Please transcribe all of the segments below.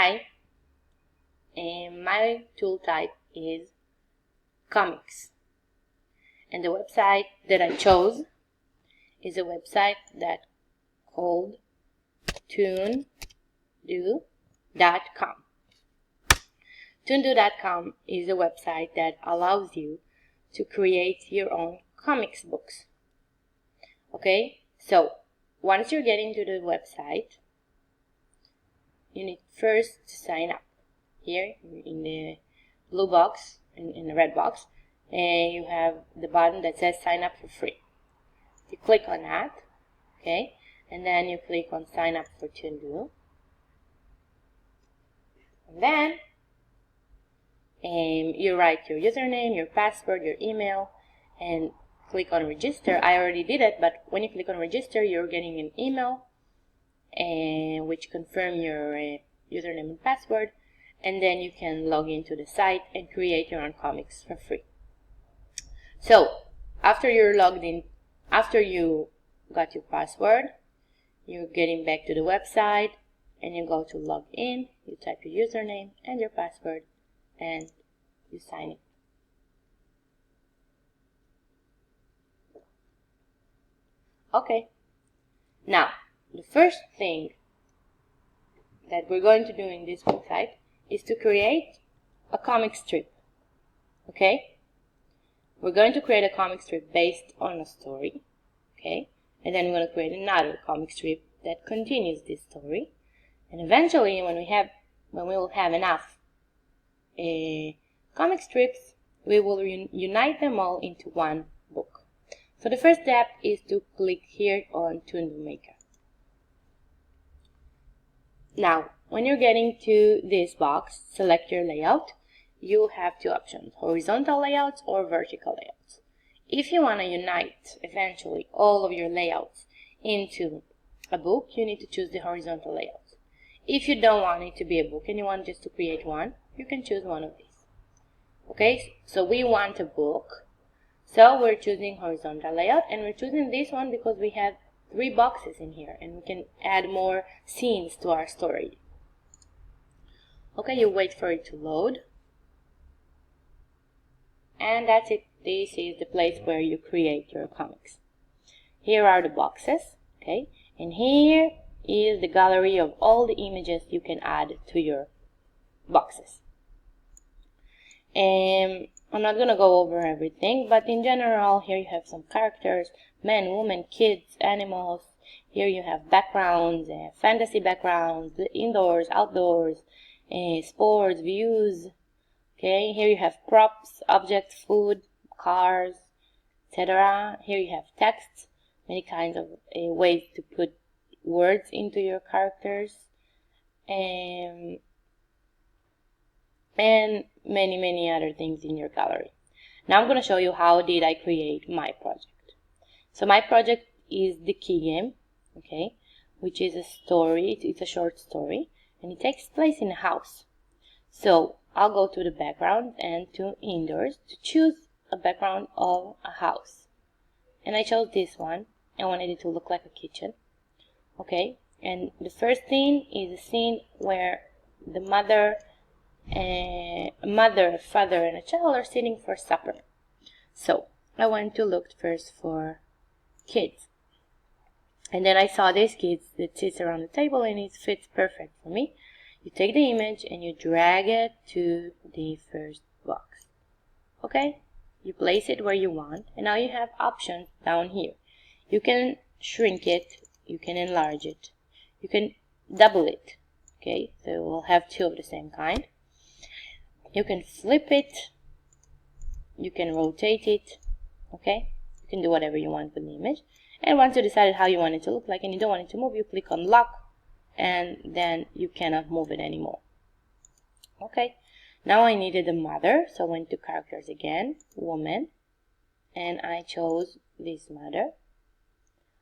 website, and my tool type is comics. And the website that I chose is a website that called Toondoo.com. Toondoo.com is a website that allows you to create your own comics books. Okay, so once you're getting to the website, you need first to sign up. Here in the blue box, in the red box, and you have the button that says sign up for free. You click on that, okay, and then you click on sign up for Toondoo. And then you write your username, your password, your email, and click on register. I already did it, but when you click on register, you're getting an email which confirm your username and password, and then you can log into the site and create your own comics for free. So after you're logged in, after you got your password, you're getting back to the website, and you go to log in, you type your username and your password, and you sign in. Okay, now the first thing that we're going to do in this website is to create a comic strip. Okay, we're going to create a comic strip based on a story. Okay, and then we're going to create another comic strip that continues this story, and eventually when we will have enough comic strips, we will unite them all into one book. So the first step is to click here on Toondoo Maker. Now, when you're getting to this box, select your layout. You have two options, horizontal layouts or vertical layouts. If you want to unite eventually all of your layouts into a book, you need to choose the horizontal layout. If you don't want it to be a book and you want just to create one, you can choose one of these. Okay, so we want a book, so we're choosing horizontal layout, and we're choosing this one because we have 3 boxes in here and we can add more scenes to our story. Okay, you wait for it to load, and that's it. This is the place where you create your comics. Here are the boxes, okay, and here is the gallery of all the images you can add to your boxes. And I'm not gonna go over everything, but in general, here you have some characters, men, women, kids, animals. Here you have backgrounds, fantasy backgrounds, indoors, outdoors, sports, views. Okay, here you have props, objects, food, cars, etc. Here you have text, many kinds of ways to put words into your characters, and many other things in your gallery. Now I'm going to show you how did I create my project. So my project is the key game, okay, which is a story. It's a short story, and it takes place in a house. So I'll go to the background and to indoors to choose a background of a house, and I chose this one. I wanted it to look like a kitchen. Okay, and the first scene is a scene where the mother, father, and a child are sitting for supper. So I went to look first for kids, and then I saw these kids that sits around the table, and it fits perfect for me. You take the image and you drag it to the first box. Okay, you place it where you want, and now you have options down here. You can shrink it, you can enlarge it, you can double it. Okay, so we'll have 2 of the same kind. You can flip it, you can rotate it. Okay, you can do whatever you want with the image. And once you decided how you want it to look like and you don't want it to move, you click on lock, and then you cannot move it anymore. Okay, now I needed a mother, so I went to characters again, woman, and I chose this mother.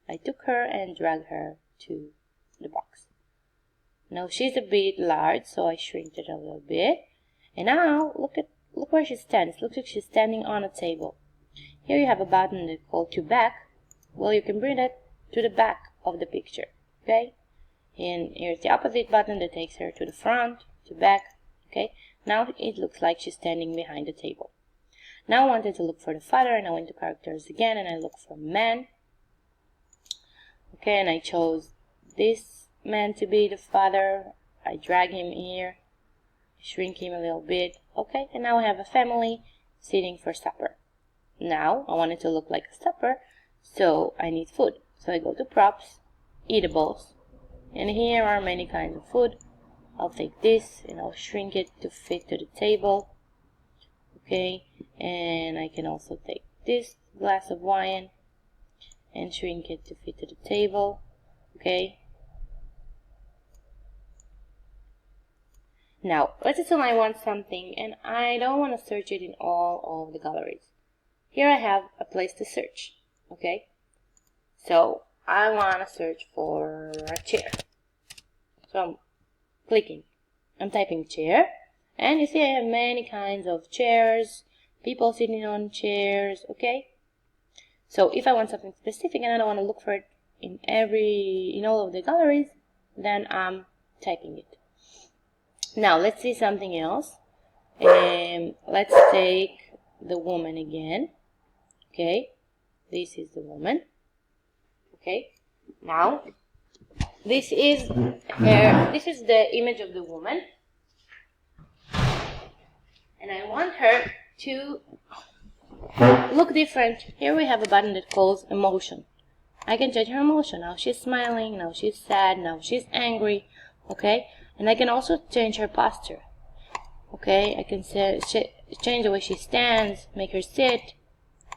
I took her and dragged her to the box. Now she's a bit large, so I shrinked it a little bit. And now look where she stands. Looks like she's standing on a table. Here you have a button that calls to back. Well, you can bring it to the back of the picture. Okay, And here's the opposite button that takes her to the front, to back. Okay, now it looks like she's standing behind the table. Now I wanted to look for the father, and I went to characters again, and I look for man. Okay, and I chose this man to be the father. I drag him here, shrink him a little bit. Okay, and now I have a family sitting for supper. Now I want it to look like a supper, so I need food. So I go to props, eatables, and here are many kinds of food. I'll take this and I'll shrink it to fit to the table. Okay, and I can also take this glass of wine and shrink it to fit to the table. Okay. Now, let's assume I want something and I don't want to search it in all of the galleries. Here I have a place to search. Okay. So, I want to search for a chair. So, I'm clicking. I'm typing chair. And you see I have many kinds of chairs, people sitting on chairs, okay? So if I want something specific and I don't want to look for it in all of the galleries, then I'm typing it. Now let's see something else. Let's take the woman again. Okay, this is the woman. Okay, now this is the image of the woman. And I want her to look different. Here we have a button that calls emotion. I can change her emotion. Now she's smiling, now she's sad, now she's angry. Okay? And I can also change her posture. Okay? I can change the way she stands, make her sit.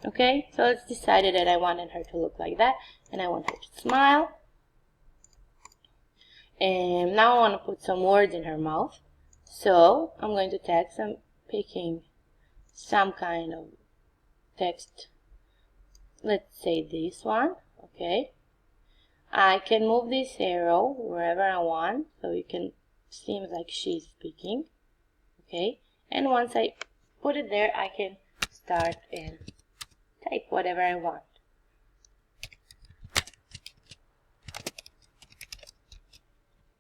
Okay? So it's decided that I wanted her to look like that. And I want her to smile. And now I want to put some words in her mouth. So I'm going to text. I'm picking some kind of text. Let's say this one. Okay. I can move this arrow wherever I want, so it can seem like she's speaking. Okay. And once I put it there, I can start and type whatever I want.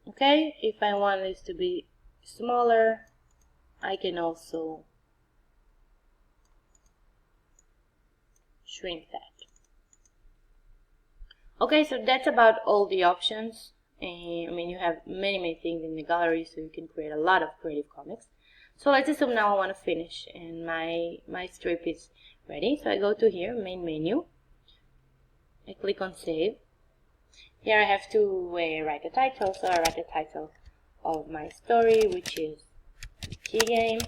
Okay. If I want this to be smaller, I can also shrink that. Okay, so that's about all the options. I mean, you have many things in the gallery, so you can create a lot of creative comics. So let's assume now I want to finish, and my strip is ready. So I go to here, main menu. I click on save. Here I have to write a title, so I write the title of my story, which is Key Game.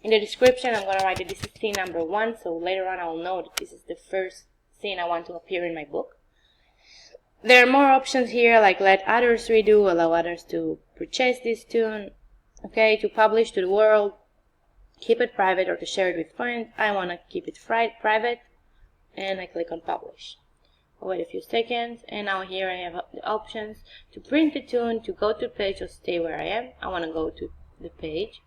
In the description, I'm going to write that this is scene number 1, so later on I'll know that this is the first scene I want to appear in my book. There are more options here, like let others redo, allow others to purchase this toon, okay, to publish to the world, keep it private, or to share it with friends. I want to keep it private, and I click on publish. I'll wait a few seconds, and now here I have the options to print the toon, to go to the page, or stay where I am. I want to go to the page.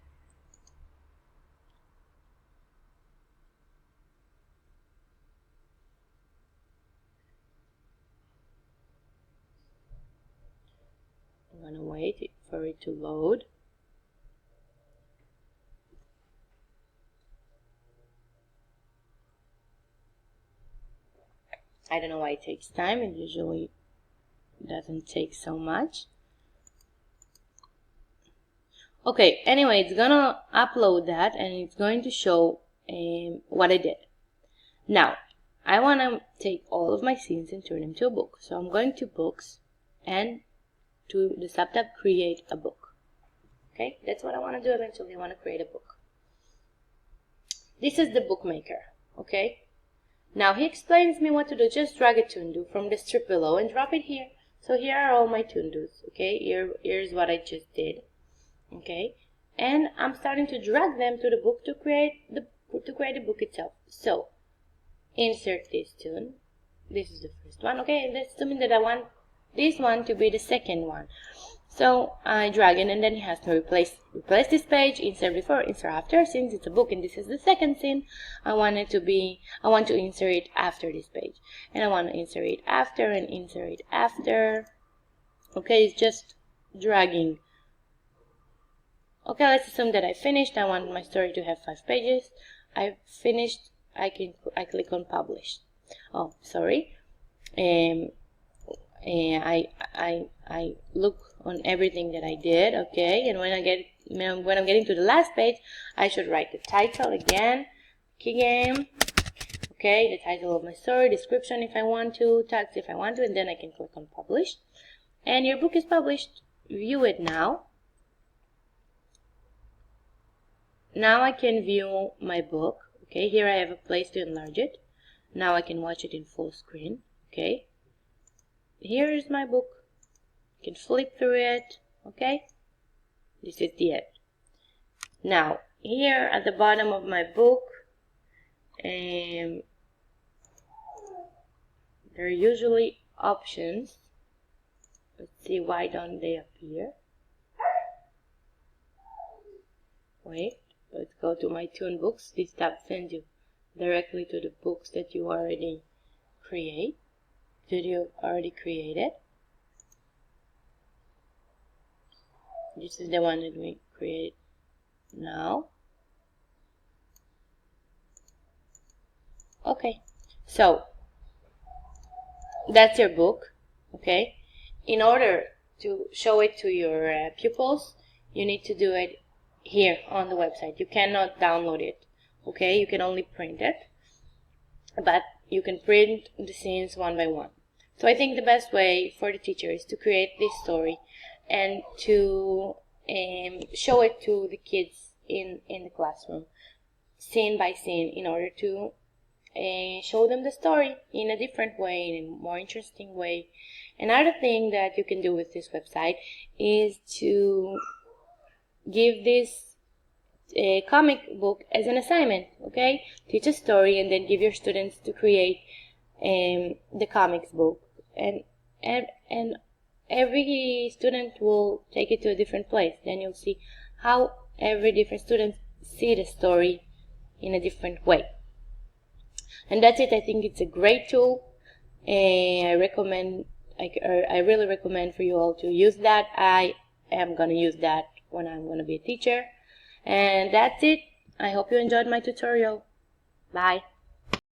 I'm going to wait for it to load. I don't know why it takes time. It usually doesn't take so much. Okay, anyway, it's gonna upload that and it's going to show what I did. Now, I want to take all of my scenes and turn them into a book. So I'm going to books and to the subtab create a book. Okay, that's what I want to do eventually. I want to create a book. This is the bookmaker. Okay, now he explains me what to do. Just drag a Toondoo from the strip below and drop it here. So here are all my Toondoos. Okay, here's what I just did. Okay, and I'm starting to drag them to the book to create the book itself. So insert this toon. This is the first one. Okay, let's assume that I want this one to be the second one. So I drag it, and then it has to replace this page, insert before, insert after. Since it's a book and this is the second scene, I want to insert it after this page, and I want to insert it after and insert it after. Okay, it's just dragging. Okay, let's assume that I finished. I want my story to have 5 pages. I finished. I click on publish. Oh, sorry. And I look on everything that I did. Okay, and when I'm getting to the last page, I should write the title again. Key game. Okay, the title of my story, description if I want to, tags if I want to, and then I can click on publish. And your book is published. View it now. Now I can view my book. Okay, here I have a place to enlarge it. Now I can watch it in full screen. Okay, here is my book. You can flip through it. Okay, this is the end. Now here at the bottom of my book, there are usually options. Let's see, why don't they appear? Wait, let's go to my Toon books. This tab sends you directly to the books that you already created. This is the one that we created now. Okay, so that's your book. Okay, in order to show it to your pupils, you need to do it here on the website. You cannot download it. Okay, you can only print it, but you can print the scenes one by one. So I think the best way for the teacher is to create this story and to show it to the kids in the classroom, scene by scene, in order to show them the story in a different way, in a more interesting way. Another thing that you can do with this website is to give this comic book as an assignment. Okay, teach a story and then give your students to create the comics book, and every student will take it to a different place. Then you'll see how every different student see the story in a different way. And that's it. I think it's a great tool. I really recommend for you all to use that. I am going to use that when I'm going to be a teacher. And that's it. I hope you enjoyed my tutorial. Bye.